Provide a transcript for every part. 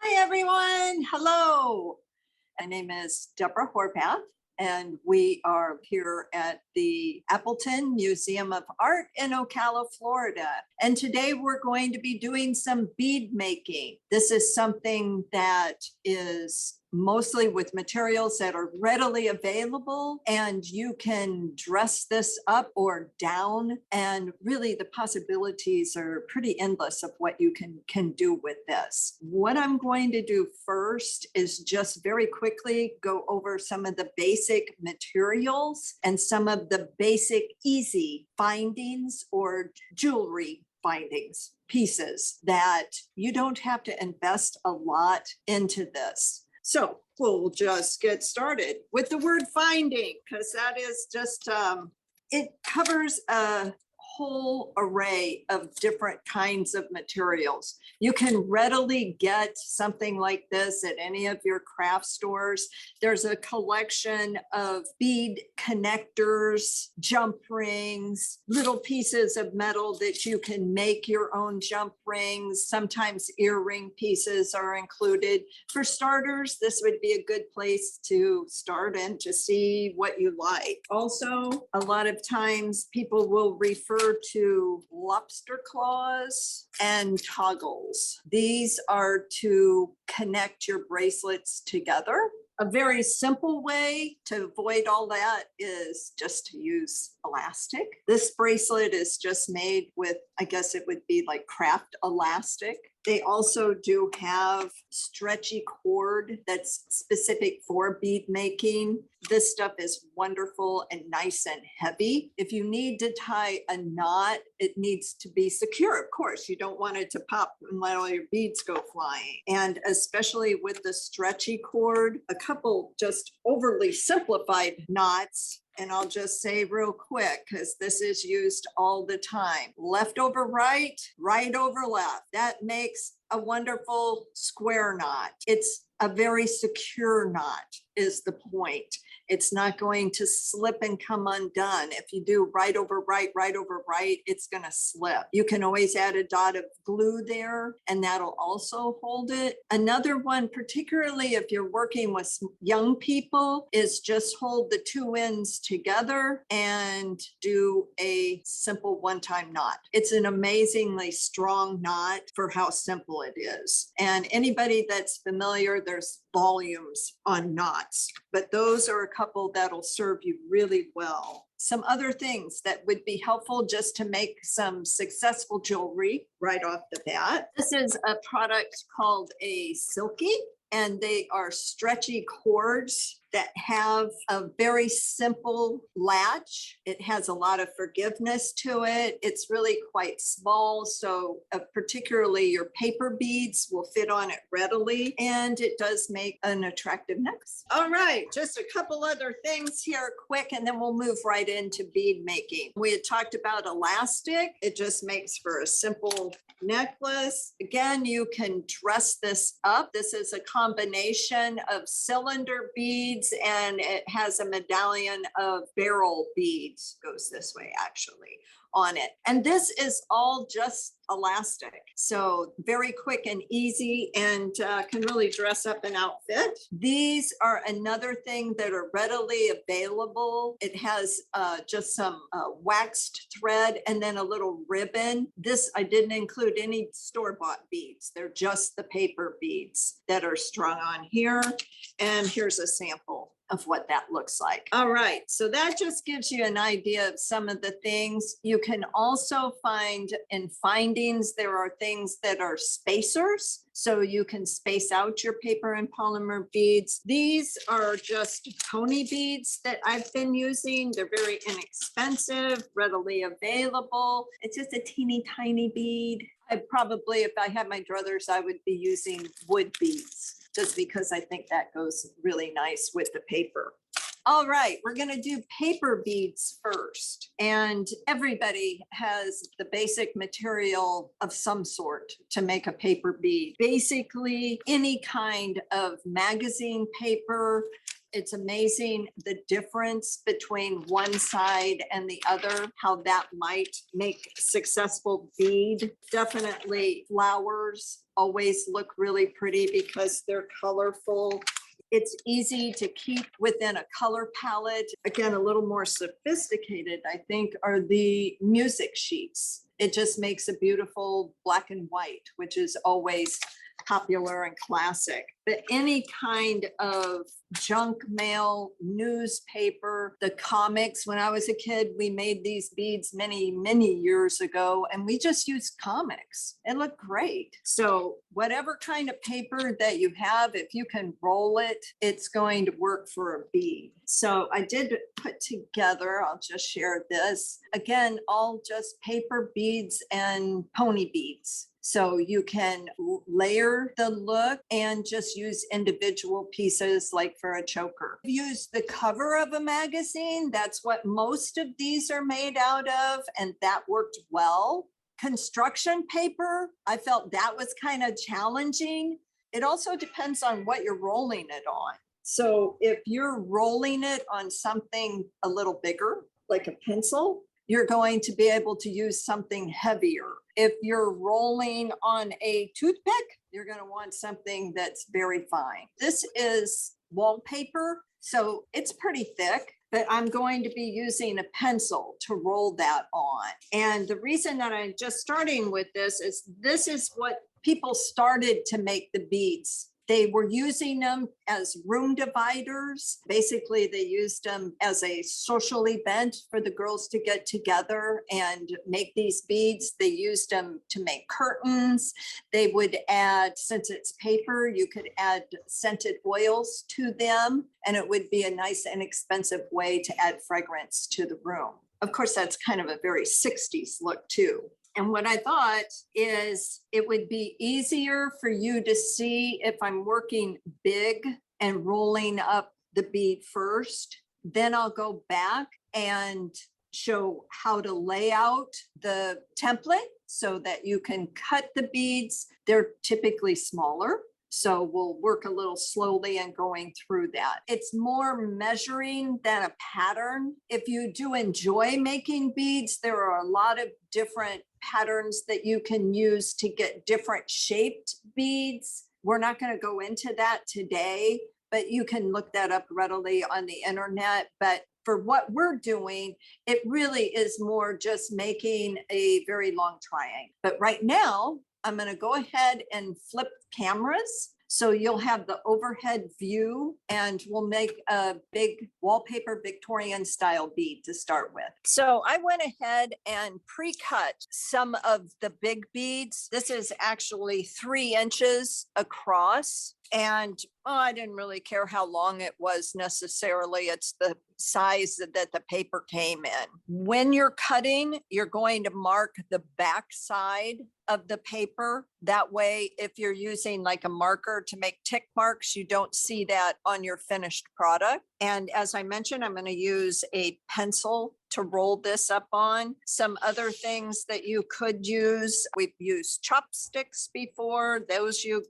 Hi, everyone. Hello. My name is Deborah Horvath, and we are here at the Appleton Museum of Art in Ocala, Florida. And today we're going to be doing some bead making. This is something that is mostly with materials that are readily available, and you can dress this up or down, and really the possibilities are pretty endless of what you can do with this. What I'm going to do first is just very quickly go over some of the basic materials and some of the basic easy findings or jewelry findings, pieces that you don't have to invest a lot into this. So we'll just get started with the word finding, because that is just, it covers a whole array of different kinds of materials. You can readily get something like this at any of your craft stores. There's a collection of bead connectors, jump rings, little pieces of metal that you can make your own jump rings. Sometimes earring pieces are included. For starters, this would be a good place to start and to see what you like. Also, a lot of times people will refer to lobster claws and toggles. These are to connect your bracelets together. A very simple way to avoid all that is just to use elastic. This bracelet is just made with, I guess it would be like craft elastic. They also do have stretchy cord that's specific for bead making. This stuff is wonderful and nice and heavy. If you need to tie a knot, it needs to be secure. Of course, you don't want it to pop and let all your beads go flying. And especially with the stretchy cord, a couple just overly simplified knots. And I'll just say real quick, because this is used all the time. Left over right, right over left. That makes a wonderful square knot. It's a very secure knot is the point. It's not going to slip and come undone. If you do right over right, right over right, it's going to slip. You can always add a dot of glue there, and that'll also hold it. Another one, particularly if you're working with young people, is just hold the two ends together and do a simple one-time knot. It's an amazingly strong knot for how simple it is. And anybody that's familiar, there's volumes on knots, but those are a couple that'll serve you really well. Some other things that would be helpful just to make some successful jewelry right off the bat. This is a product called a silky, and they are stretchy cords that have a very simple latch. It has a lot of forgiveness to it. It's really quite small, so particularly your paper beads will fit on it readily, and it does make an attractive necklace. All right, just a couple other things here quick, and then we'll move right into bead making. We had talked about elastic. It just makes for a simple necklace. Again, you can dress this up. This is a combination of cylinder beads, and it has a medallion of barrel beads, goes this way actually, on it. And this is all just elastic. So very quick and easy, and can really dress up an outfit. These are another thing that are readily available. It has just some waxed thread and then a little ribbon. This, I didn't include any store-bought beads. They're just the paper beads that are strung on here. And here's a sample of what that looks like. All right, so that just gives you an idea of some of the things. You can also find in findings, there are things that are spacers, so you can space out your paper and polymer beads. These are just pony beads that I've been using. They're very inexpensive, readily available. It's just a teeny tiny bead. I probably, if I had my druthers, I would be using wood beads, just because I think that goes really nice with the paper. All right, we're going to do paper beads first. And everybody has the basic material of some sort to make a paper bead. Basically, any kind of magazine paper, It's amazing the difference between one side and the other, how that might make a successful bead. Definitely flowers always look really pretty because they're colorful. It's easy to keep within a color palette. Again, a little more sophisticated, I think, are the music sheets. It just makes a beautiful black and white, which is always popular and classic. But any kind of junk mail, newspaper, the comics. When I was a kid, we made these beads many, many years ago, and we just used comics. It looked great. So whatever kind of paper that you have, if you can roll it, it's going to work for a bead. So I did put together, I'll just share this. Again, all just paper beads and pony beads. So you can layer the look and just use individual pieces like for a choker. Use the cover of a magazine. That's what most of these are made out of, and that worked well. Construction paper, I felt that was kind of challenging. It also depends on what you're rolling it on. So if you're rolling it on something a little bigger, like a pencil, you're going to be able to use something heavier. If you're rolling on a toothpick, you're going to want something that's very fine. This is wallpaper, so it's pretty thick, but I'm going to be using a pencil to roll that on. And the reason that I'm just starting with this is what people started to make the beads. They were using them as room dividers. Basically, they used them as a social event for the girls to get together and make these beads. They used them to make curtains. They would add, since it's paper, you could add scented oils to them, and it would be a nice inexpensive way to add fragrance to the room. Of course, that's kind of a very 60s look too. And what I thought is it would be easier for you to see if I'm working big and rolling up the bead first. Then I'll go back and show how to lay out the template so that you can cut the beads. They're typically smaller. So we'll work a little slowly and going through that. It's more measuring than a pattern. If you do enjoy making beads, there are a lot of different patterns that you can use to get different shaped beads. We're not going to go into that today, but you can look that up readily on the internet. But for what we're doing, it really is more just making a very long triangle. But right now, I'm going to go ahead and flip cameras. So you'll have the overhead view, and we'll make a big wallpaper Victorian style bead to start with. So I went ahead and pre-cut some of the big beads. This is actually 3 inches across. And I didn't really care how long it was necessarily. It's the size that the paper came in. When you're cutting, you're going to mark the back side of the paper. That way, if you're using like a marker to make tick marks, you don't see that on your finished product. And as I mentioned, I'm going to use a pencil to roll this up on. Some other things that you could use, we've used chopsticks before. Those you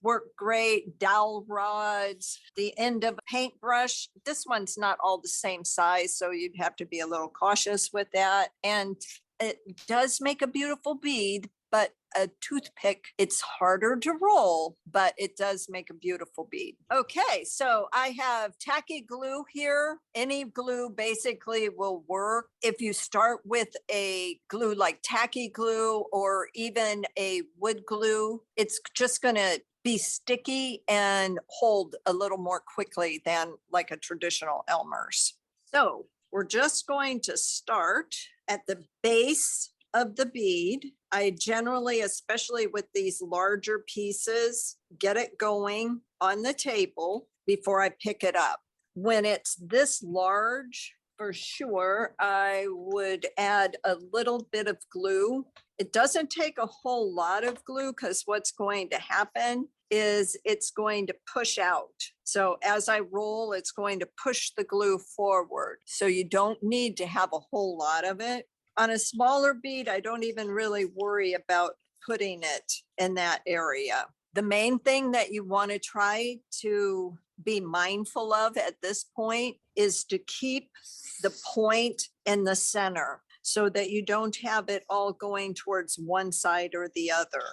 work great. Dowel rods, the end of a paintbrush. This one's not all the same size, so you'd have to be a little cautious with that. And it does make a beautiful bead, but a toothpick, it's harder to roll, but it does make a beautiful bead. Okay, so I have tacky glue here. Any glue basically will work. If you start with a glue like tacky glue or even a wood glue, it's just gonna be sticky and hold a little more quickly than like a traditional Elmer's. So we're just going to start at the base of the bead. I generally, especially with these larger pieces, get it going on the table before I pick it up. When it's this large, for sure, I would add a little bit of glue. It doesn't take a whole lot of glue because what's going to happen is it's going to push out. So as I roll, it's going to push the glue forward. So you don't need to have a whole lot of it. On a smaller bead, I don't even really worry about putting it in that area. The main thing that you want to try to be mindful of at this point is to keep the point in the center so that you don't have it all going towards one side or the other.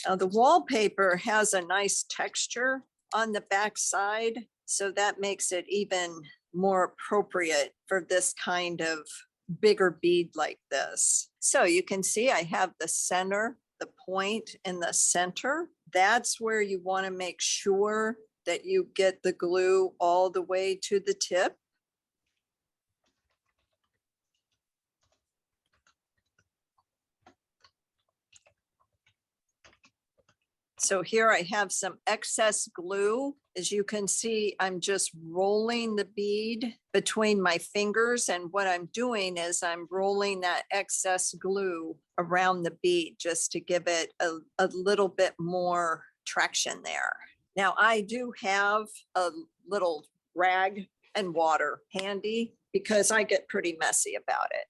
Now the wallpaper has a nice texture on the back side, so that makes it even more appropriate for this kind of bigger bead like this. So you can see I have the center, the point in the center. That's where you want to make sure that you get the glue all the way to the tip. So here I have some excess glue. As you can see, I'm just rolling the bead between my fingers. And what I'm doing is I'm rolling that excess glue around the bead just to give it a little bit more traction there. Now I do have a little rag and water handy because I get pretty messy about it.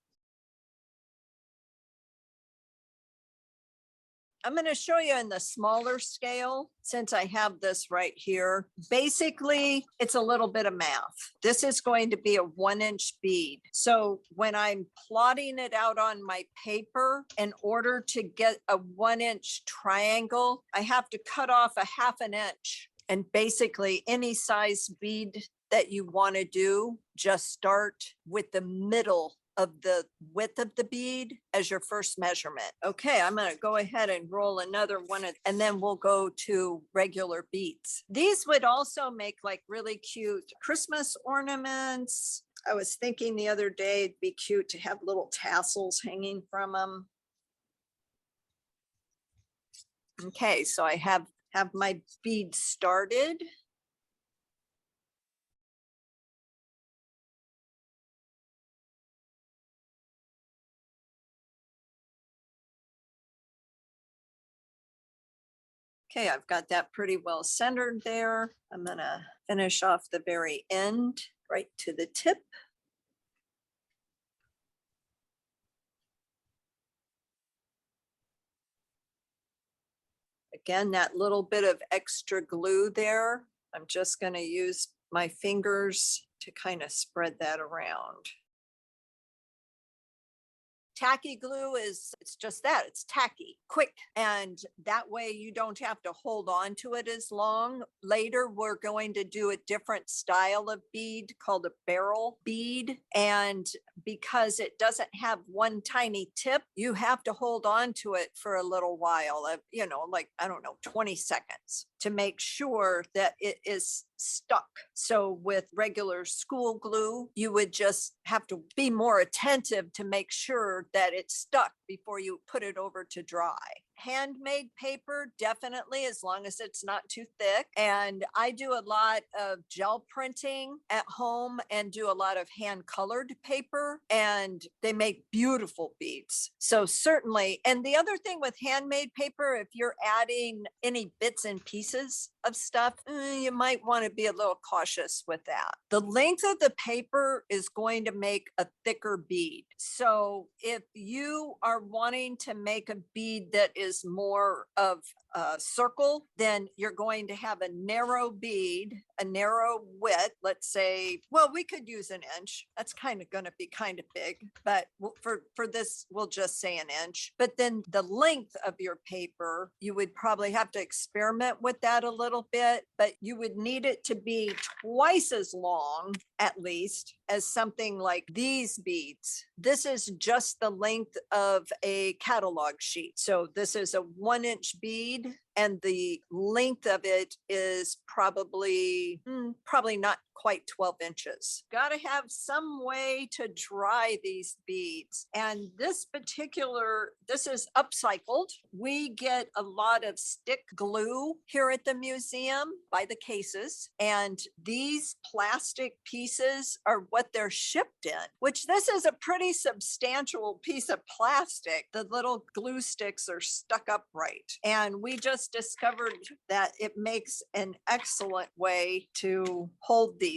I'm going to show you in the smaller scale, since I have this right here. Basically, it's a little bit of math. This is going to be a 1-inch bead. So when I'm plotting it out on my paper, in order to get a 1-inch triangle, I have to cut off a 1/2 inch. And basically any size bead that you want to do, just start with the middle of the width of the bead as your first measurement. Okay, I'm going to go ahead and roll another one and then we'll go to regular beads. These would also make like really cute Christmas ornaments. I was thinking the other day it'd be cute to have little tassels hanging from them. Okay, so I have my bead started. Okay, I've got that pretty well centered there. I'm gonna finish off the very end, right to the tip. Again, that little bit of extra glue there, I'm just gonna use my fingers to kind of spread that around. Tacky glue it's just that, it's tacky, quick, and that way you don't have to hold on to it as long. Later, we're going to do a different style of bead called a barrel bead, and because it doesn't have one tiny tip, you have to hold on to it for a little while, like, I don't know, 20 seconds to make sure that it is stuck. So with regular school glue, you would just have to be more attentive to make sure that it's stuck before you put it over to dry. Handmade paper, definitely, as long as it's not too thick. And I do a lot of gel printing at home and do a lot of hand colored paper, and they make beautiful beads. So certainly, and the other thing with handmade paper, if you're adding any bits and pieces of stuff, you might want to be a little cautious with that. The length of the paper is going to make a thicker bead. So if you are wanting to make a bead that is more of a circle, then you're going to have a narrow bead, a narrow width, let's say, well, we could use 1 inch. That's kind of going to be kind of big, but for this, we'll just say 1 inch. But then the length of your paper, you would probably have to experiment with that a little bit, but you would need it to be twice as long, at least, as something like these beads. This is just the length of a catalog sheet. So this is a 1-inch bead, and the length of it is probably not quite 12 inches. Got to have some way to dry these beads. And this is upcycled. We get a lot of stick glue here at the museum by the cases. And these plastic pieces are what they're shipped in, which this is a pretty substantial piece of plastic. The little glue sticks are stuck upright. And we just discovered that it makes an excellent way to hold these.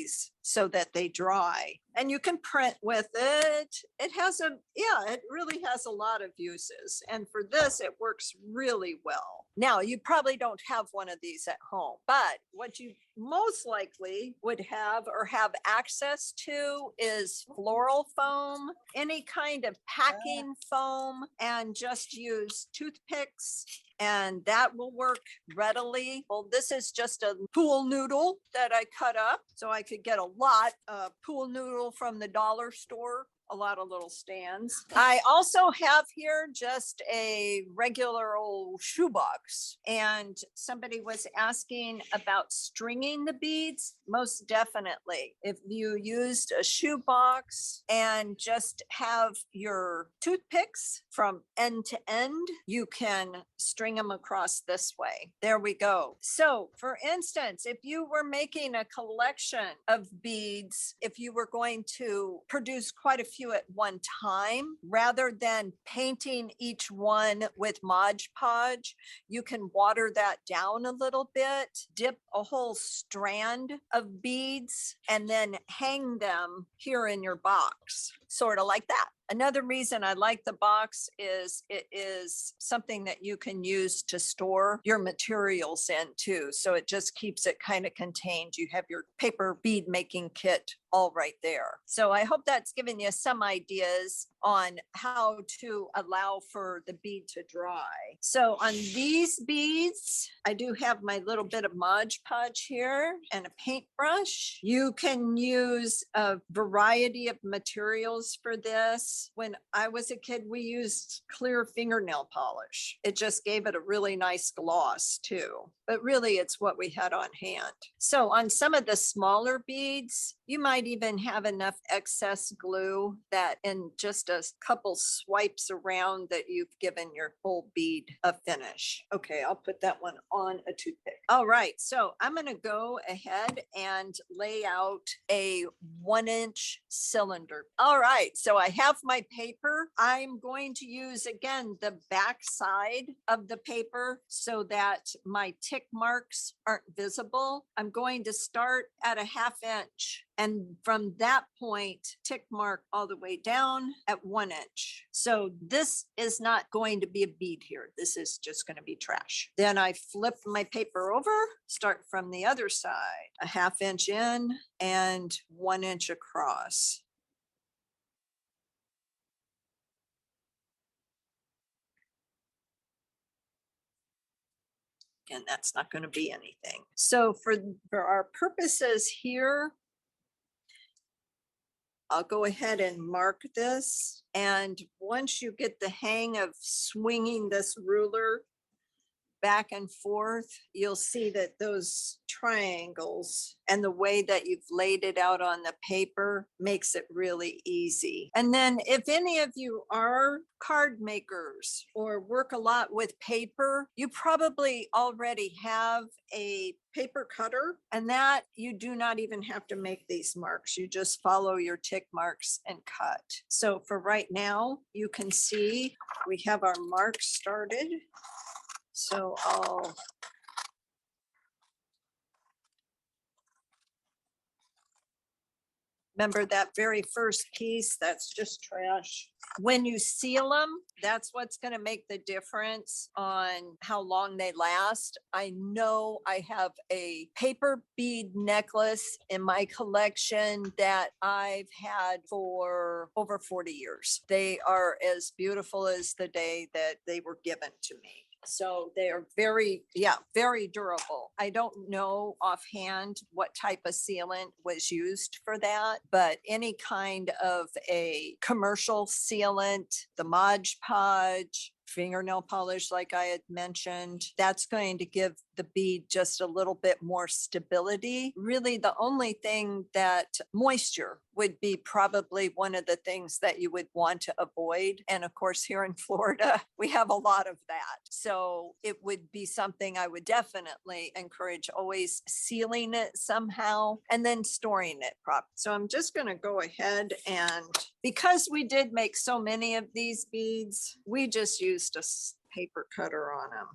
so that they dry. And you can print with it. It has it really has a lot of uses. And for this, it works really well. Now, you probably don't have one of these at home, but what you most likely would have or have access to is floral foam, any kind of packing foam, and just use toothpicks and that will work readily. Well, this is just a pool noodle that I cut up so I could get a lot of pool noodle from the dollar store. A lot of little stands. I also have here just a regular old shoebox, and somebody was asking about stringing the beads. Most definitely. If you used a shoebox and just have your toothpicks from end to end, you can string them across this way. There we go. So for instance, if you were making a collection of beads, if you were going to produce quite a few at one time, rather than painting each one with Mod Podge, you can water that down a little bit, dip a whole strand of beads, and then hang them here in your box, sort of like that. Another reason I like the box is it is something that you can use to store your materials in too. So it just keeps it kind of contained. You have your paper bead making kit all right there. So I hope that's given you some ideas on how to allow for the bead to dry. So on these beads, I do have my little bit of Mod Podge here and a paintbrush. You can use a variety of materials for this. When I was a kid, we used clear fingernail polish. It just gave it a really nice gloss too, but really it's what we had on hand. So on some of the smaller beads, you might even have enough excess glue that in just a couple swipes around that you've given your whole bead a finish. Okay, I'll put that one on a toothpick. All right, so I'm gonna go ahead and lay out a 1-inch cylinder. All right, so I have my paper. I'm going to use again the back side of the paper so that my tick marks aren't visible. I'm going to start at a 1/2 inch. And from that point, tick mark all the way down at 1 inch. So this is not going to be a bead here. This is just going to be trash. Then I flip my paper over, start from the other side, a 1/2 inch in and 1 inch across. And that's not going to be anything. So for our purposes here, I'll go ahead and mark this. And once you get the hang of swinging this ruler back and forth, you'll see that those triangles and the way that you've laid it out on the paper makes it really easy. And then if any of you are card makers or work a lot with paper, you probably already have a paper cutter, and that you do not even have to make these marks. You just follow your tick marks and cut. So for right now, you can see we have our marks started. So I'll remember that very first piece, that's just trash. When you seal them, that's what's going to make the difference on how long they last. I know I have a paper bead necklace in my collection that I've had for over 40 years. They are as beautiful as the day that they were given to me. So they are very durable. I don't know offhand what type of sealant was used for that, but any kind of a commercial sealant, the Mod Podge, fingernail polish, like I had mentioned, that's going to give the bead just a little bit more stability. Really, the only thing that moisture would be probably one of the things that you would want to avoid. And of course, here in Florida, we have a lot of that. So it would be something I would definitely encourage, always sealing it somehow and then storing it properly. So I'm just going to go ahead, and because we did make so many of these beads, we just used a paper cutter on them.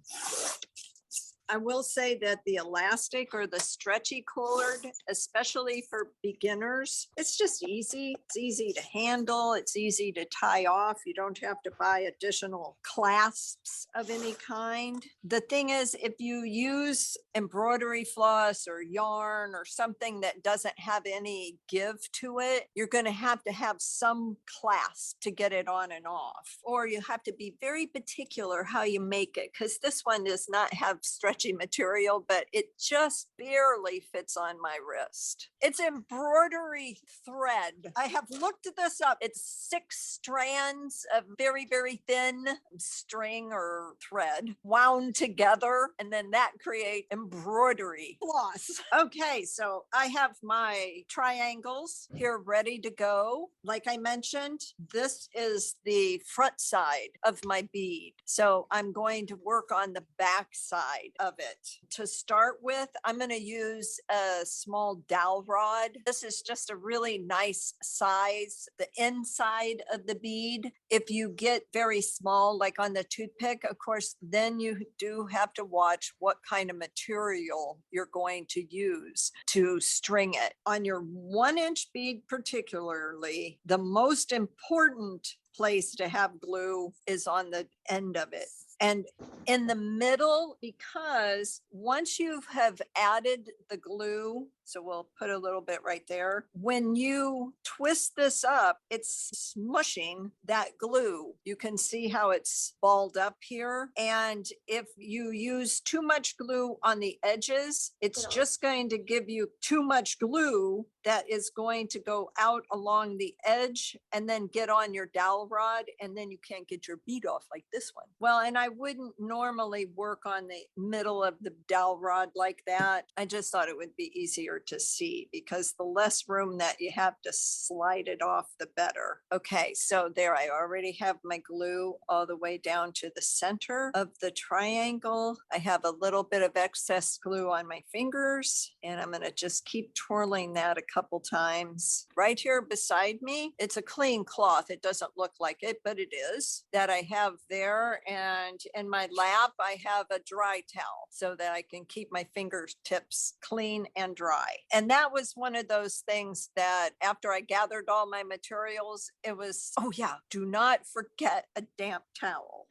I will say that the elastic or the stretchy cord, especially for beginners, it's just easy. It's easy to handle. It's easy to tie off. You don't have to buy additional clasps of any kind. The thing is, if you use embroidery floss or yarn or something that doesn't have any give to it, you're going to have some clasp to get it on and off, or you have to be very particular how you make it, because this one does not have stretchy material, but it just barely fits on my wrist. It's embroidery thread. I have looked this up. It's 6 strands of very, very thin string or thread wound together, and then that create embroidery floss. Okay, so I have my triangles here ready to go. Like I mentioned, this is the front side of my bead. So I'm going to work on the back side of it. To start with, I'm going to use a small dowel rod. This is just a really nice size, the inside of the bead. If you get very small, like on the toothpick, of course, then you do have to watch what kind of material you're going to use to string it. On your 1-inch bead particularly, the most important place to have glue is on the end of it. And in the middle, because once you have added the glue, so we'll put a little bit right there. When you twist this up, it's smushing that glue. You can see how it's balled up here. And if you use too much glue on the edges, it's just going to give you too much glue that is going to go out along the edge and then get on your dowel rod, and then you can't get your bead off like this one. Well, and I wouldn't normally work on the middle of the dowel rod like that. I just thought it would be easier to see, because the less room that you have to slide it off, the better. Okay, so there, I already have my glue all the way down to the center of the triangle. I have a little bit of excess glue on my fingers, and I'm going to just keep twirling that a couple times. Right here beside me, it's a clean cloth. It doesn't look like it, but it is, that I have there. And in my lap, I have a dry towel so that I can keep my fingertips clean and dry. And that was one of those things that after I gathered all my materials, it was, oh yeah, do not forget a damp towel.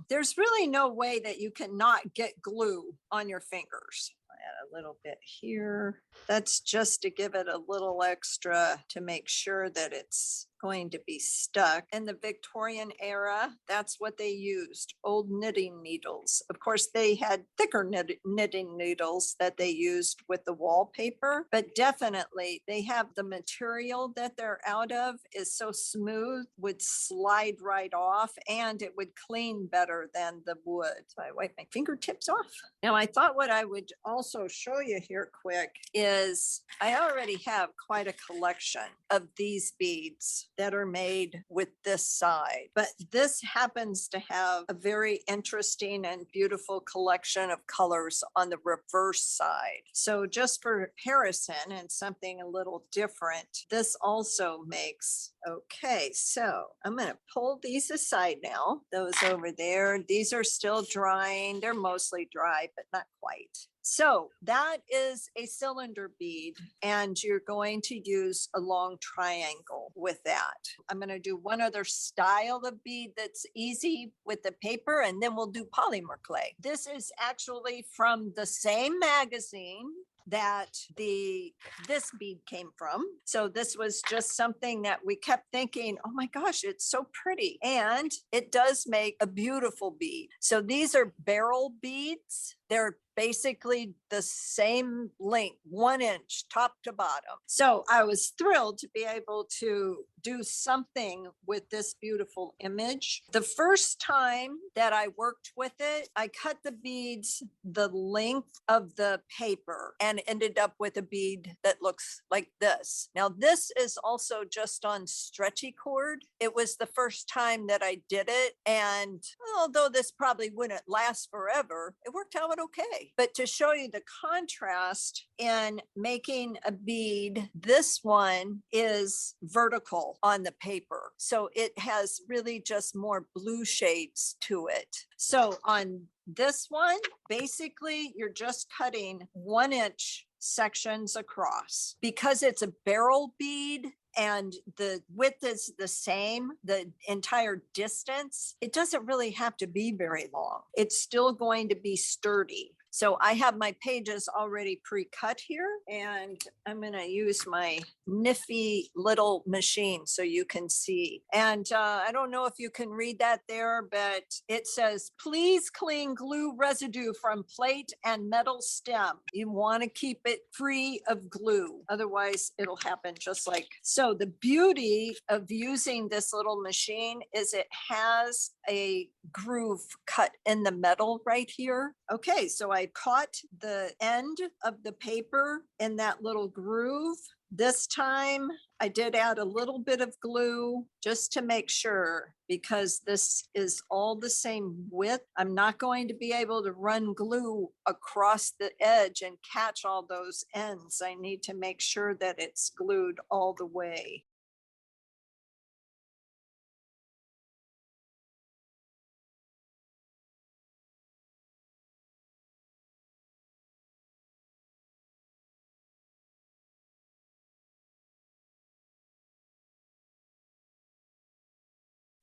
There's really no way that you cannot get glue on your fingers. Add a little bit here. That's just to give it a little extra to make sure that it's going to be stuck. In the Victorian era, that's what they used, old knitting needles. Of course, they had thicker knitting needles that they used with the wallpaper, but definitely they have the material that they're out of is so smooth, would slide right off, and it would clean better than the wood. So I wipe my fingertips off. Now, I thought what I would also show you here quick is I already have quite a collection of these beads that are made with this side, but this happens to have a very interesting and beautiful collection of colors on the reverse side. So just for comparison and something a little different, this also makes, okay, so I'm going to pull these aside now, those over there. These are still drying. They're mostly dry, but not quite. So that is a cylinder bead, and you're going to use a long triangle with that. I'm going to do one other style of bead that's easy with the paper, and then we'll do polymer clay. This is actually from the same magazine that this bead came from. So this was just something that we kept thinking, oh my gosh, it's so pretty. And it does make a beautiful bead. So these are barrel beads. They're basically the same length, 1 inch top to bottom. So I was thrilled to be able to do something with this beautiful image. The first time that I worked with it, I cut the beads the length of the paper and ended up with a bead that looks like this. Now this is also just on stretchy cord. It was the first time that I did it. And although this probably wouldn't last forever, it worked out out okay. But to show you the contrast in making a bead, this one is vertical on the paper. So it has really just more blue shades to it. So on this one, basically you're just cutting 1-inch sections across. Because it's a barrel bead and the width is the same, the entire distance, it doesn't really have to be very long. It's still going to be sturdy. So I have my pages already pre-cut here, and I'm going to use my nifty little machine so you can see. And I don't know if you can read that there, but it says, please clean glue residue from plate and metal stem. You want to keep it free of glue. Otherwise, it'll happen just like. So the beauty of using this little machine is it has a groove cut in the metal right here. Okay, so I caught the end of the paper in that little groove. This time I did add a little bit of glue just to make sure, because this is all the same width. I'm not going to be able to run glue across the edge and catch all those ends. I need to make sure that it's glued all the way.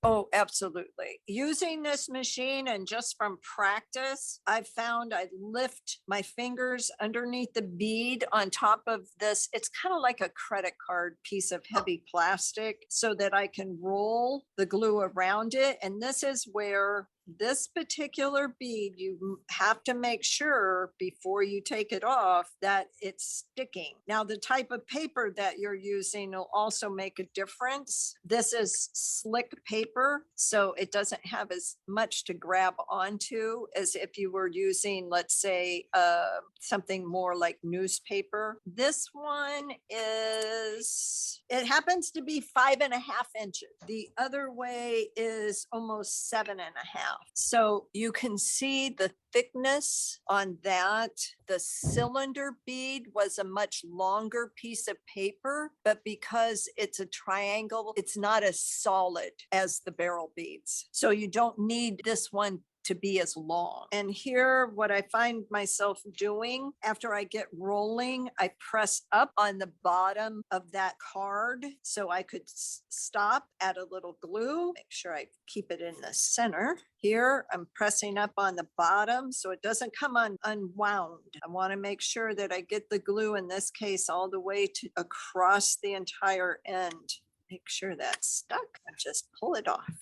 Oh, absolutely. Using this machine and just from practice, I've found I lift my fingers underneath the bead on top of this. It's kind of like a credit card piece of heavy plastic so that I can roll the glue around it. And this is where this particular bead, you have to make sure before you take it off that it's sticking. Now, the type of paper that you're using will also make a difference. This is slick paper, so it doesn't have as much to grab onto as if you were using, let's say, something more like newspaper. This one is, it happens to be 5.5 inches. The other way is almost 7.5. So you can see the thickness on that. The cylinder bead was a much longer piece of paper, but because it's a triangle, it's not as solid as the barrel beads. So you don't need this one to be as long. And here, what I find myself doing after I get rolling, I press up on the bottom of that card so I could stop, add a little glue, make sure I keep it in the center. Here, I'm pressing up on the bottom so it doesn't come unwound. I want to make sure that I get the glue, in this case, all the way to across the entire end. Make sure that's stuck and just pull it off.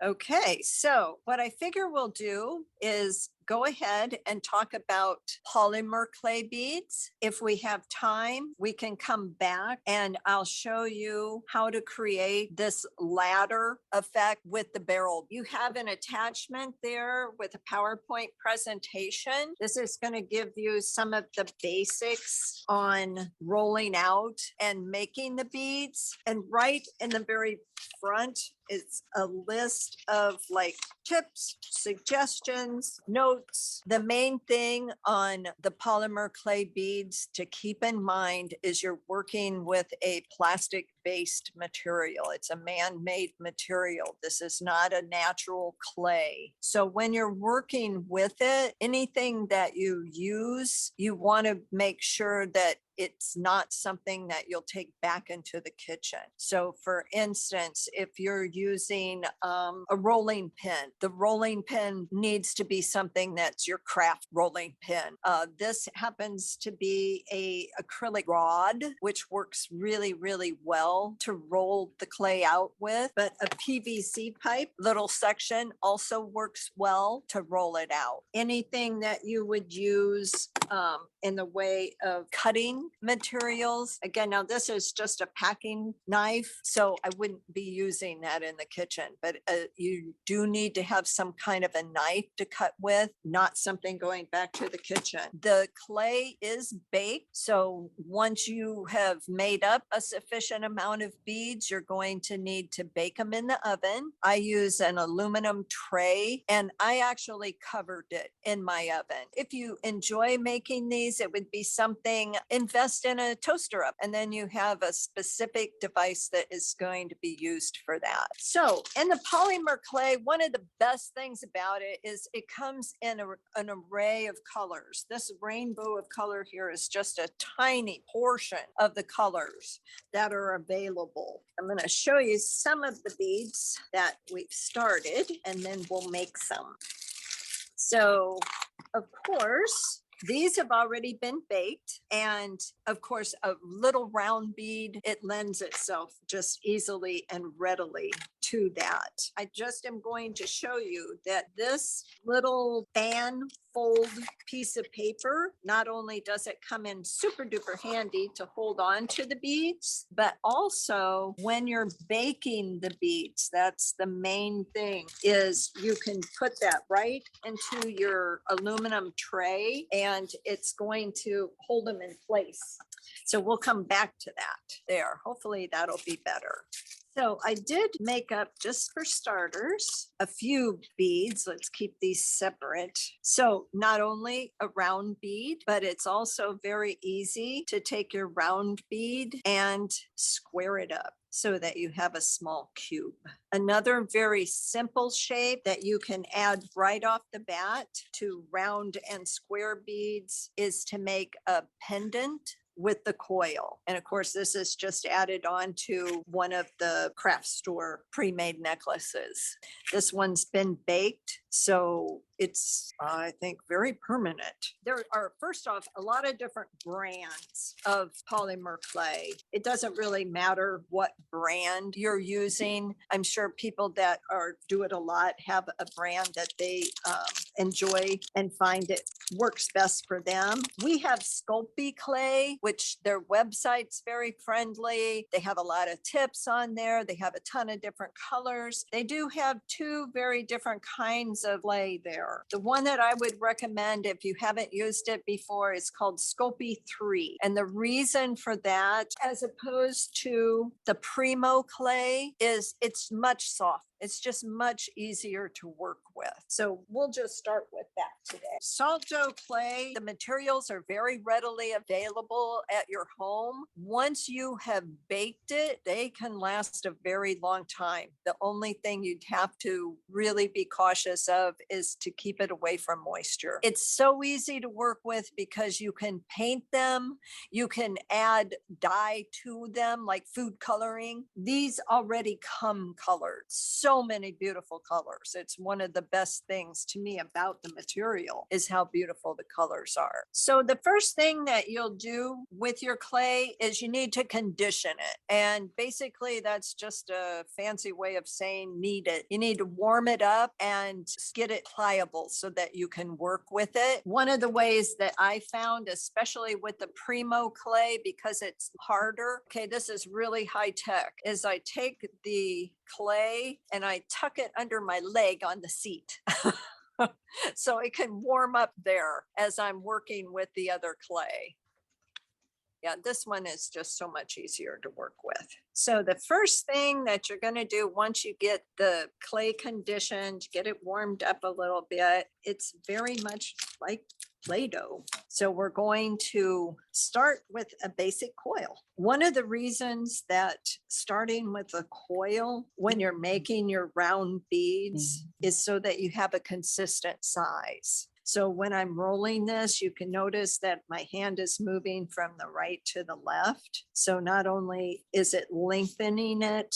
Okay, so what I figure we'll do is go ahead and talk about polymer clay beads. If we have time, we can come back and I'll show you how to create this ladder effect with the barrel. You have an attachment there with a PowerPoint presentation. This is going to give you some of the basics on rolling out and making the beads. And right in the very front is a list of like tips, suggestions, notes. The main thing on the polymer clay beads to keep in mind is you're working with a plastic-based material. It's a man-made material. This is not a natural clay. So when you're working with it, anything that you use, you want to make sure that it's not something that you'll take back into the kitchen. So for instance, if you're using a rolling pin, the rolling pin needs to be something that's your craft rolling pin. This happens to be a acrylic rod, which works really, really well to roll the clay out with, but a PVC pipe little section also works well to roll it out. Anything that you would use in the way of cutting packing materials. Again, now this is just a packing knife, so I wouldn't be using that in the kitchen, but you do need to have some kind of a knife to cut with, not something going back to the kitchen. The clay is baked, so once you have made up a sufficient amount of beads, you're going to need to bake them in the oven. I use an aluminum tray, and I actually covered it in my oven. If you enjoy making these, it would be something, invest in a toaster oven, and then you have a specific device that is going to be used for that. So in the polymer clay, one of the best things about it is it comes in an array of colors. This rainbow of color here is just a tiny portion of the colors that are available. I'm going to show you some of the beads that we've started, and then we'll make some. So, of course, these have already been baked, and of course, a little round bead, it lends itself just easily and readily to that. I just am going to show you that this little fan fold piece of paper, not only does it come in super duper handy to hold on to the beads, but also when you're baking the beads, that's the main thing, is you can put that right into your aluminum tray and it's going to hold them in place. So we'll come back to that there. Hopefully that'll be better. So I did make up, just for starters, a few beads. Let's keep these separate. So not only a round bead, but it's also very easy to take your round bead and square it up so that you have a small cube. Another very simple shape that you can add right off the bat to round and square beads is to make a pendant with the coil. And of course, this is just added on to one of the craft store pre-made necklaces. This one's been baked, so it's, I think, very permanent. There are, first off, a lot of different brands of polymer clay. It doesn't really matter what brand you're using. I'm sure people that do it a lot have a brand that they enjoy and find it works best for them. We have Sculpey Clay, which their website's very friendly. They have a lot of tips on there. They have a ton of different colors. They do have two very different kinds of clay there. The one that I would recommend if you haven't used it before is called Sculpey 3. And the reason for that, as opposed to the Primo clay, is it's much softer. It's just much easier to work with. So we'll just start with that today. Salt dough clay, the materials are very readily available at your home. Once you have baked it, they can last a very long time. The only thing you'd have to really be cautious of is to keep it away from moisture. It's so easy to work with because you can paint them. You can add dye to them, like food coloring. These already come colored. So many beautiful colors. It's one of the best things to me about the material is how beautiful the colors are. So the first thing that you'll do with your clay is you need to condition it. And basically that's just a fancy way of saying knead it. You need to warm it up and get it pliable so that you can work with it. One of the ways that I found, especially with the Primo clay, because it's harder, okay, this is really high tech, is I take the clay and I tuck it under my leg on the seat. So it can warm up there as I'm working with the other clay. Yeah, this one is just so much easier to work with. So the first thing that you're going to do once you get the clay conditioned, get it warmed up a little bit, it's very much like Play-Doh. So we're going to start with a basic coil. One of the reasons that starting with a coil when you're making your round beads is so that you have a consistent size. So when I'm rolling this, you can notice that my hand is moving from the right to the left. So not only is it lengthening it,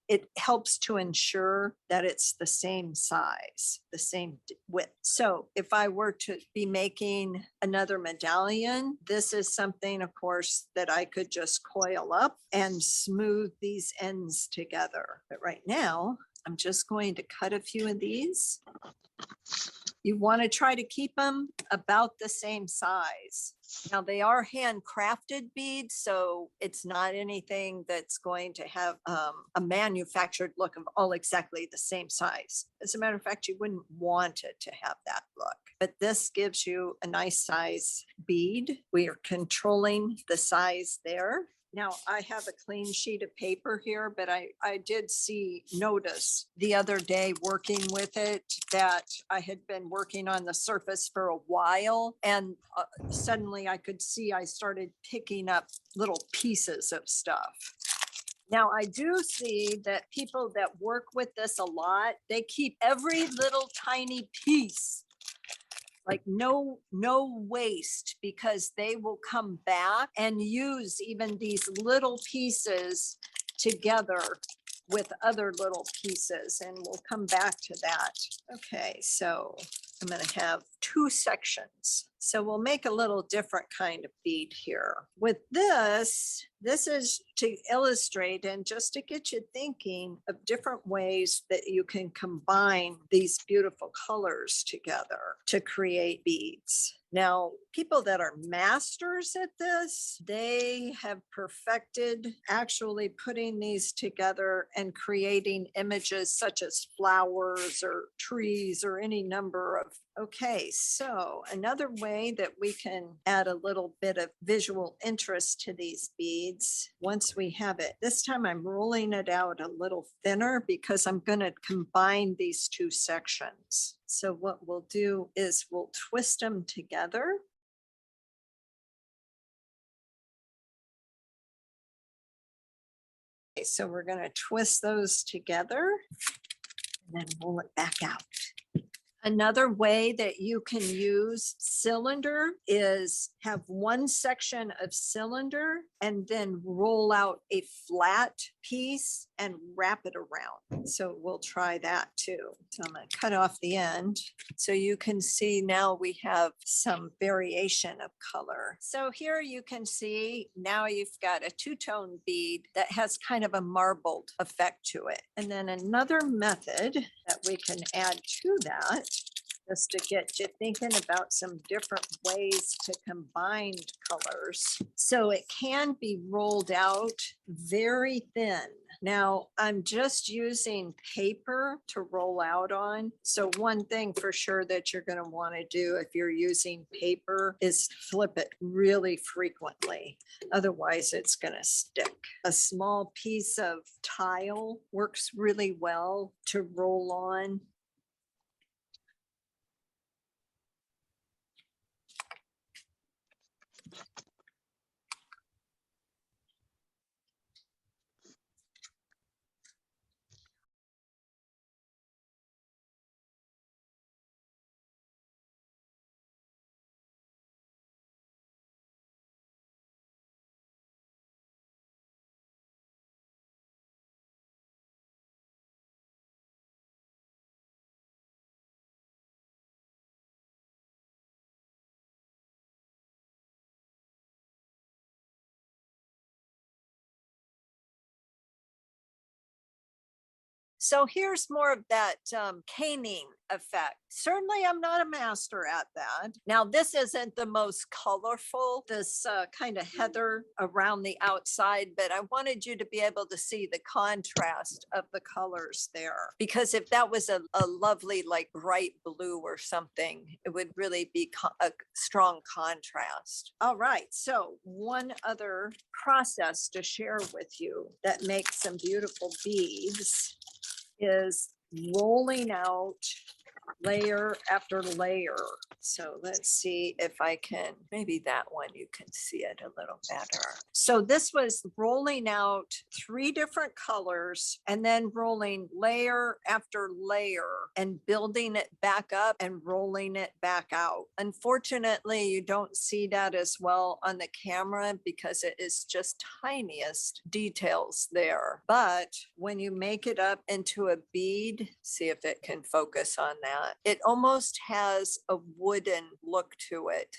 it helps to ensure that it's the same size, the same width. So if I were to be making another medallion, this is something, of course, that I could just coil up and smooth these ends together. But right now, I'm just going to cut a few of these. You want to try to keep them about the same size. Now they are handcrafted beads, so it's not anything that's going to have a manufactured look of all exactly the same size. As a matter of fact, you wouldn't want it to have that look. But this gives you a nice size bead. We are controlling the size there. Now I have a clean sheet of paper here, but I did notice the other day working with it that I had been working on the surface for a while, and suddenly I could see I started picking up little pieces of stuff. Now I do see that people that work with this a lot, they keep every little tiny piece, like no waste, because they will come back and use even these little pieces together with other little pieces, and we'll come back to that. Okay, so I'm going to have 2 sections. So we'll make a little different kind of bead here. With this is to illustrate and just to get you thinking of different ways that you can combine these beautiful colors together to create beads. Now, people that are masters at this, they have perfected actually putting these together and creating images such as flowers or trees or any number of. Okay, so another way that we can add a little bit of visual interest to these beads, once we have it, this time I'm rolling it out a little thinner because I'm going to combine these 2 sections. So what we'll do is we'll twist them together. Okay, so we're going to twist those together and then roll it back out. Another way that you can use cylinder is have one section of cylinder and then roll out a flat piece and wrap it around. So we'll try that too. So I'm going to cut off the end. So you can see now we have some variation of color. So here you can see now you've got a 2-tone bead that has kind of a marbled effect to it. And then another method that we can add to that, just to get you thinking about some different ways to combine colors. So it can be rolled out very thin. Now I'm just using paper to roll out on. So one thing for sure that you're going to want to do if you're using paper is flip it really frequently. Otherwise it's going to stick. A small piece of tile works really well to roll on. So here's more of that caning effect. Certainly I'm not a master at that. Now this isn't the most colorful, this kind of heather around the outside, but I wanted you to be able to see the contrast of the colors there. Because if that was a lovely like bright blue or something, it would really be a strong contrast. All right, so one other process to share with you that makes some beautiful beads is rolling out layer after layer. So let's see if I can, maybe that one you can see it a little better. So this was rolling out 3 different colors and then rolling layer after layer and building it back up and rolling it back out. Unfortunately, you don't see that as well on the camera because it is just tiniest details there. But when you make it up into a bead, see if it can focus on that. It almost has a wooden look to it.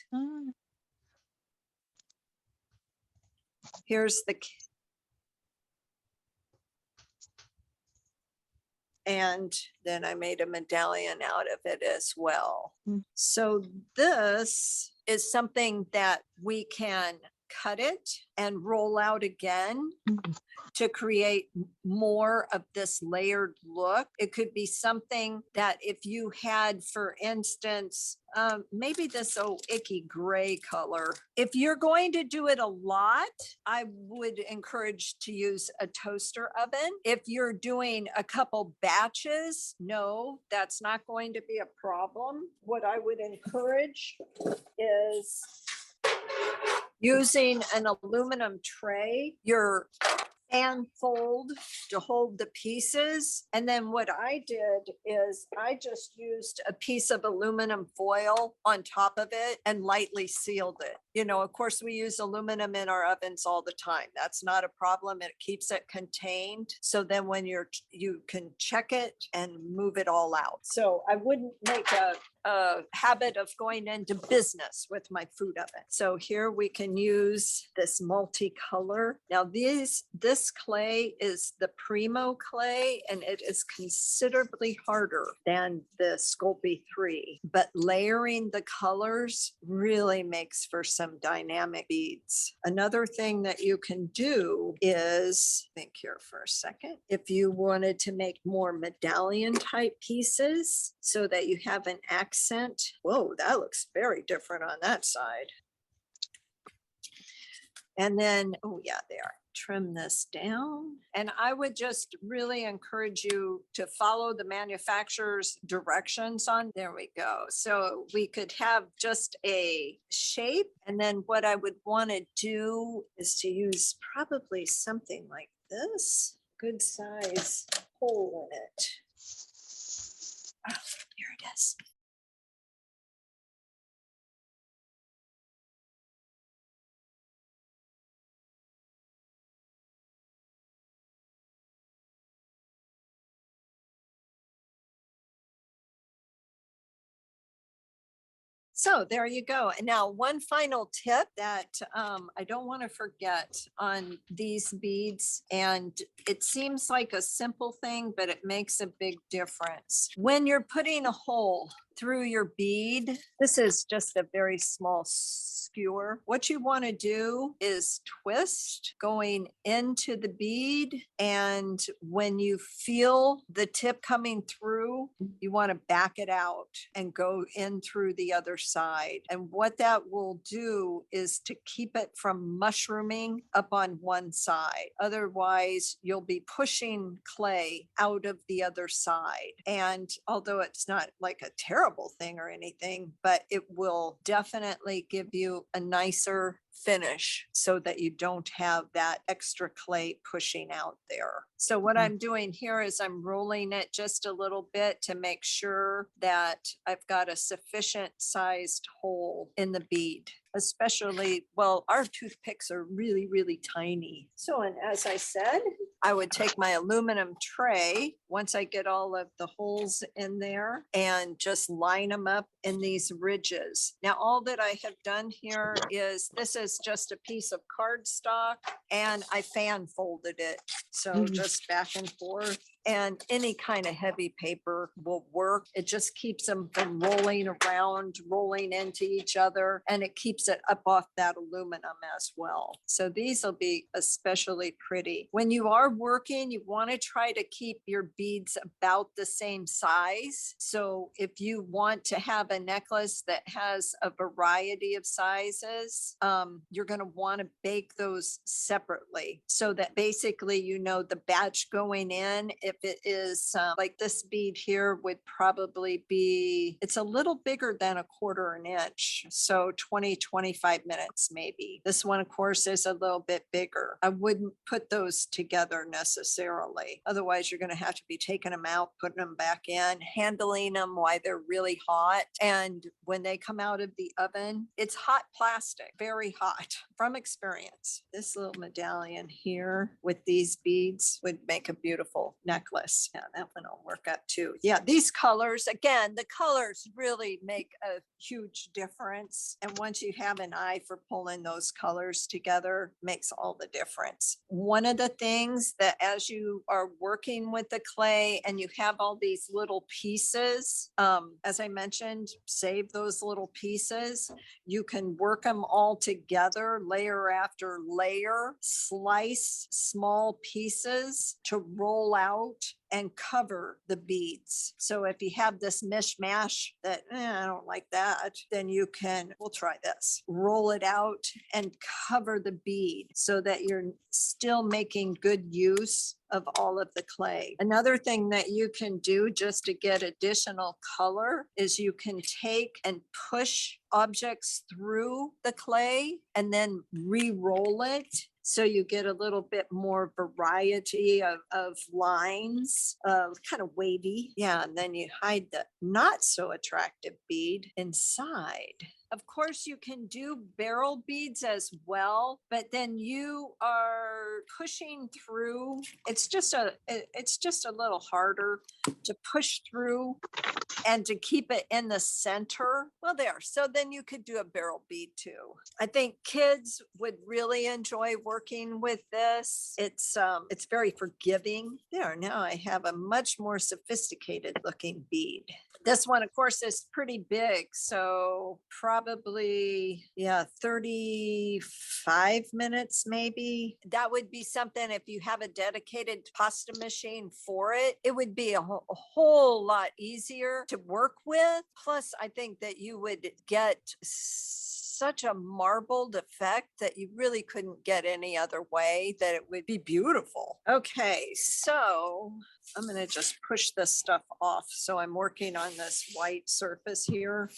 Here's the And then I made a medallion out of it as well. Mm. So this is something that we can cut it and roll out again to create more of this layered look. It could be something that if you had, for instance, maybe this icky gray color. If you're going to do it a lot, I would encourage to use a toaster oven. If you're doing a couple batches, no, that's not going to be a problem. What I would encourage is using an aluminum tray, your fan fold to hold the pieces. And then what I did is I just used a piece of aluminum foil on top of it and lightly sealed it. You know, of course, we use aluminum in our ovens all the time. That's not a problem. It keeps it contained. So then when you can check it and move it all out. So I wouldn't make a habit of going into business with my food oven. So here we can use this multicolor. Now this clay is the Primo clay, and it is considerably harder than the Sculpey 3, but layering the colors really makes for some dynamic beads. Another thing that you can do is, think here for a second, if you wanted to make more medallion type pieces so that you have an accent. Whoa, that looks very different on that side. And then, oh yeah, there. Trim this down. And I would just really encourage you to follow the manufacturer's directions on. There we go. So we could have just a shape. And then what I would want to do is to use probably something like this. Good size hole in it. Oh, here it is. So there you go. And now one final tip that I don't want to forget on these beads, and it seems like a simple thing, but it makes a big difference. When you're putting a hole through your bead, this is just a very small skewer. What you want to do is twist going into the bead, and when you feel the tip coming through, you want to back it out and go in through the other side. And what that will do is to keep it from mushrooming up on one side. Otherwise, you'll be pushing clay out of the other side. And although it's not like a terrible thing or anything, but it will definitely give you a nicer finish so that you don't have that extra clay pushing out there. So what I'm doing here is I'm rolling it just a little bit to make sure that I've got a sufficient sized hole in the bead. Especially, well, our toothpicks are really, really tiny. So, and as I said, I would take my aluminum tray once I get all of the holes in there and just line them up in these ridges. Now, all that I have done here is this is just a piece of cardstock and I fan folded it. So just back and forth. And any kind of heavy paper will work. It just keeps them from rolling around, rolling into each other, and it keeps it up off that aluminum as well. So these will be especially pretty. When you are working, you want to try to keep your beads about the same size. So if you want to have a necklace that has a variety of sizes, you're going to want to bake those separately so that basically, you know, the batch going in, if it is like this bead here would probably be, it's a little bigger than a 1/4 inch. So 20-25 minutes maybe. This one, of course, is a little bit bigger. I wouldn't put those together necessarily. Otherwise, you're going to have to be taking them out, putting them back in, handling them while they're really hot. And when they come out of the oven, it's hot plastic, very hot from experience. This little medallion here with these beads would make a beautiful necklace. necklace. Yeah, that one will work out too. Yeah, these colors, again, the colors really make a huge difference. And once you have an eye for pulling those colors together, makes all the difference. One of the things that as you are working with the clay and you have all these little pieces, as I mentioned, save those little pieces. You can work them all together, layer after layer, slice small pieces to roll out and cover the beads. So if you have this mishmash that I don't like that, then you can, we'll try this, roll it out and cover the bead so that you're still making good use of all of the clay. Another thing that you can do just to get additional color is you can take and push objects through the clay and then re-roll it. So you get a little bit more variety of lines, kind of wavy. Yeah, and then you hide the not so attractive bead inside. Of course, you can do barrel beads as well, but then you are pushing through. It's just a little harder to push through and to keep it in the center. Well, there. So then you could do a barrel bead too. I think kids would really enjoy working with this. It's very forgiving. There, now I have a much more sophisticated looking bead. This one, of course, is pretty big. So probably, yeah, 35 minutes maybe. That would be something if you have a dedicated pasta machine for it, it would be a whole lot easier to work with. Plus, I think that you would get such a marbled effect that you really couldn't get any other way, that it would be beautiful. Okay, so I'm going to just push this stuff off. So I'm working on this white surface here.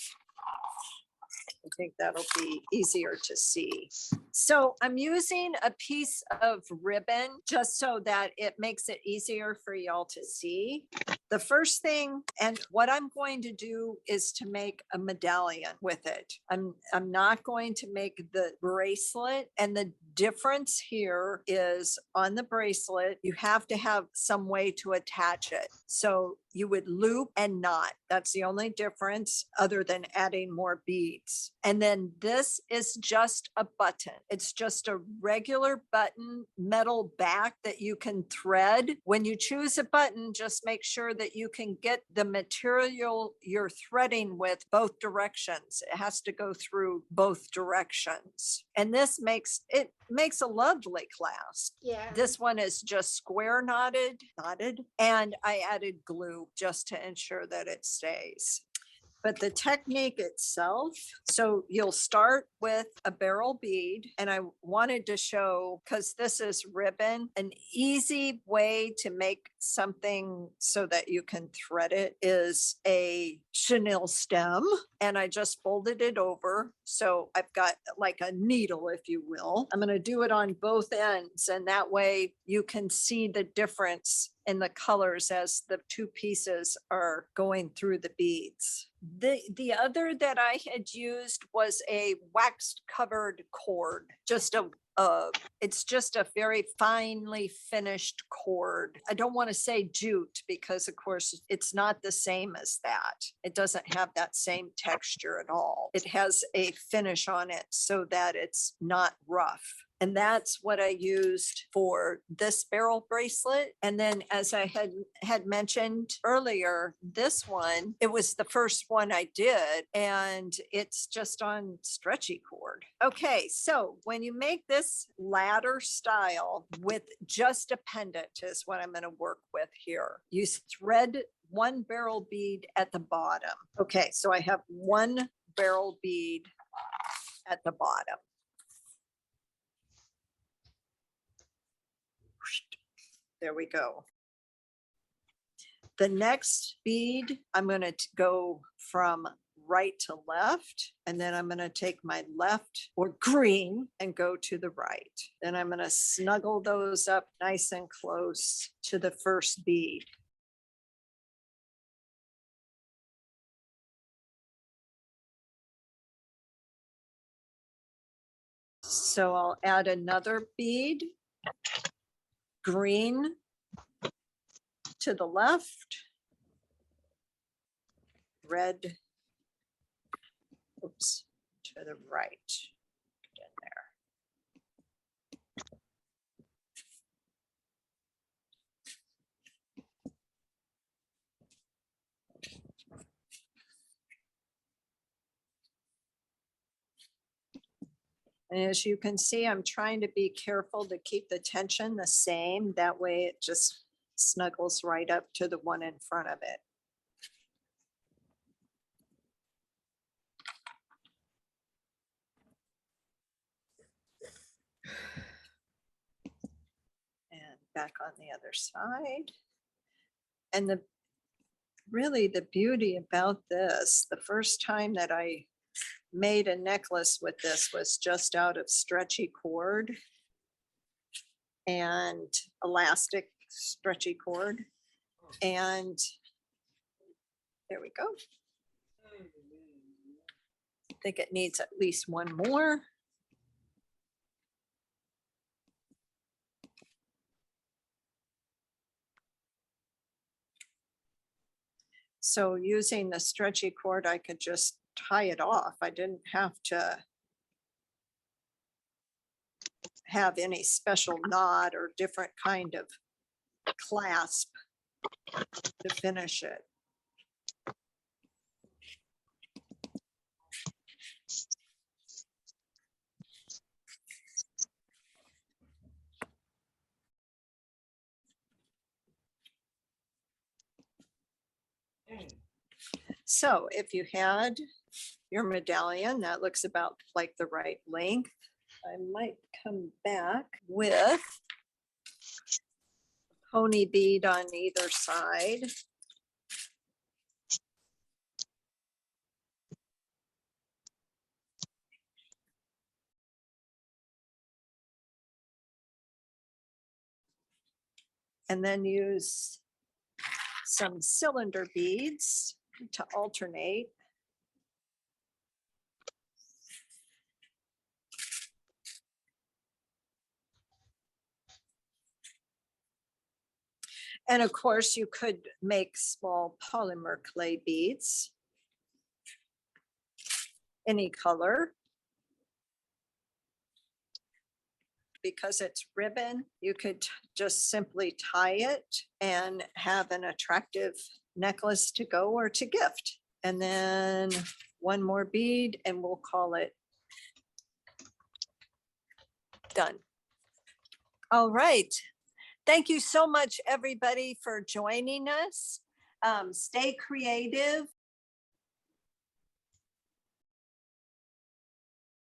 I think that'll be easier to see. So I'm using a piece of ribbon just so that it makes it easier for y'all to see. The first thing, and what I'm going to do is to make a medallion with it. I'm not going to make the bracelet, and the difference here is on the bracelet, you have to have some way to attach it. So you would loop and knot. That's the only difference other than adding more beads. And then this is just a button. It's just a regular button metal back that you can thread. When you choose a button, just make sure that you can get the material you're threading with both directions. It has to go through both directions. And this makes a lovely clasp. Yeah. This one is just square knotted, and I added glue just to ensure that it stays. But the technique itself, so you'll start with a barrel bead, and I wanted to show, because this is ribbon, an easy way to make something so that you can thread it is a chenille stem, and I just folded it over. So I've got like a needle, if you will. I'm going to do it on both ends, and that way you can see the difference in the colors as the two pieces are going through the beads. The other that I had used was a waxed covered cord, it's just a very finely finished cord. I don't want to say jute because of course it's not the same as that. It doesn't have that same texture at all. It has a finish on it so that it's not rough. And that's what I used for this barrel bracelet. And then as I had mentioned earlier, this one, it was the first one I did, and it's just on stretchy cord. Okay, so when you make this ladder style with just a pendant is what I'm going to work with here. You thread one barrel bead at the bottom. Okay, so I have one barrel bead at the bottom. There we go. The next bead, I'm going to go from right to left, and then I'm going to take my left or green and go to the right. Then I'm going to snuggle those up nice and close to the first bead. So I'll add another bead, green to the left, red, oops, to the right. In there. And as you can see, I'm trying to be careful to keep the tension the same. That way it just snuggles right up to the one in front of it. And back on the other side. And really the beauty about this, the first time that I made a necklace with this was just out of stretchy cord and elastic stretchy cord. And there we go. I think it needs at least one more. So using the stretchy cord, I could just tie it off. I didn't have to have any special knot or different kind of clasp to finish it. So if you had your medallion, that looks about like the right length. I might come back with pony bead on either side. And then use some cylinder beads to alternate. And of course, you could make small polymer clay beads, any color. Because it's ribbon, you could just simply tie it and have an attractive necklace to go or to gift. And then one more bead and we'll call it done. All right. Thank you so much, everybody, for joining us. Stay creative.